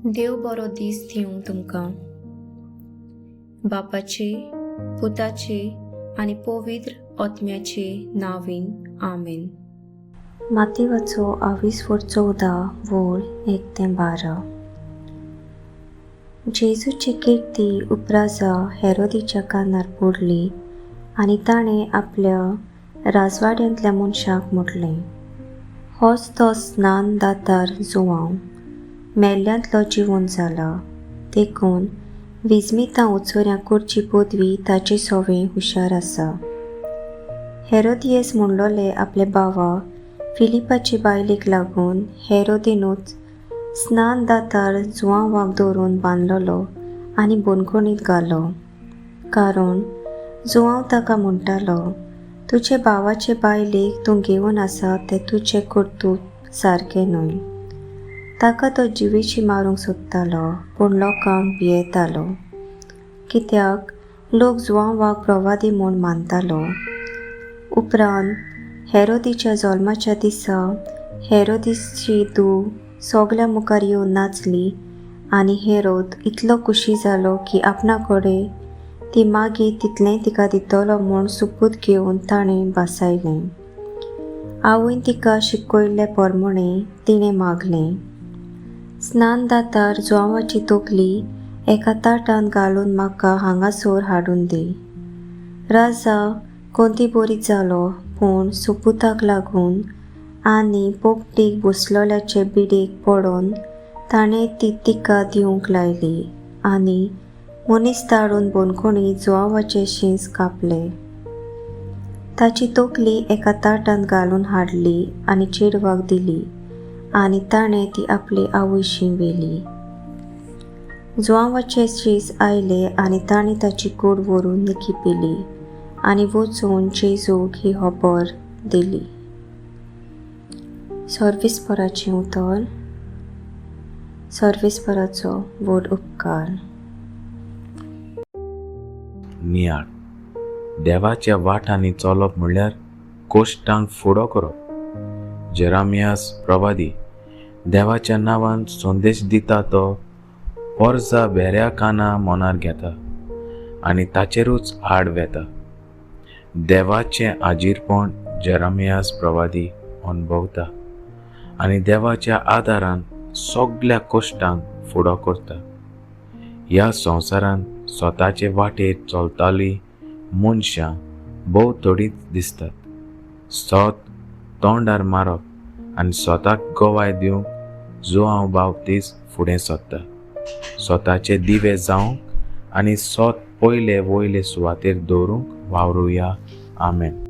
देव बरो दीस दिवं तुमकां. बापाचे, पुताचे आनी पवित्र आत्म्याचे नांवीन आमेन. माथेवाचो 14 वोळ 1-12. जेजूची किर्ती उपराजा हेरोदीच्या कानार पडली आनी ताणें आपल्या राजवाड्यांतल्या मनशाक म्हटलें, होच तो स्नान दातार जुवांव मेल्ल्यांतलो जिवंत जाला. देखून विजमितां उचोऱ्यांक करची पदवी ताचे सोवें हुशार आसा. हेरोदियेस म्हणलोले आपले भावा फिलिपाचे बायलेक लागून हेरोदीनूच स्नान दातार जुवांवाक धरून बांदलोलो आनी बोनकुणींत घालो. कारण जुवांव ताका म्हणटालो, तुजे भावाचे बायलेक तूं घेवन आसा तें तुजें कर्तूत सारकें न्हय. ताका तो जिवेची मारूंक सोदतालो, पूण लोकांक भियेतालो, कित्याक लोक जुवांवाक प्रवादी म्हूण मानतालो. उपरांत हेरोदीच्या जल्माच्या दिसा हेरोदीची धूव सगल्या मुखार येवन नाचली आनी हेरोद इतलो खुशी जालो की आपणा कडेन ती मागीर तितलें तिका दितलो म्हूण सुपूत घेवन ताणें भासायलें. आवयन तिका शिकयल्ले पोरमोणें तिणें मागलें. स्नान दातार जुवांवाची तकली एका ताटांत घालून म्हाका हांगासर हाडून दी. राजा कोंती बरीत जालो, पूण सुपुताक लागून आनी पोपटीक बसलोल्याचे बिडेक पडोन ताणें ती तिका दिवंक लायली आनी मनीस धाडून बोनकुणी जुवांवाचे शींस कापले. ताची तकली एका ताटांत घालून हाडली आनी चेडवाक दिली आनी ताणें ती आपले आवयशी व्हेली. जुवांवाचे शीस आयले आनी ताणें ताची कूड व्हरून निखी पिली आनी वचून जेजूक ही खबर दिली. सर्वेस्पराचें उतर. सर्वेस्पराचो व्हड उपकार. नियाळ देवाच्या वाटांनी चलप म्हणल्यार कोश्टांक फुडो करप. जेरामियास प्रवादी देवाच्या नांवान संदेश दिता तो पोरजा बेऱ्या काना मनार घेता आनी ताचेरूच आड वेता. देवाचें आजीरपण जेरामियास प्रवादी अणभवता आनी देवाच्या आदारान सगल्या कोश्टांक फुडो करता. ह्या संवसारांत स्वताचे वाटेर चलतालीं मनशां भोव थोडींच दिसतात. सोत तोंडार मारप आनी स्वताक गोवाय दिवंक जुवांव बावतीस फुडें सरता. स्वताचे दिवे जावंक आनी सोत पयले वयले सुवातेर दवरूंक वावरुया. आमेन.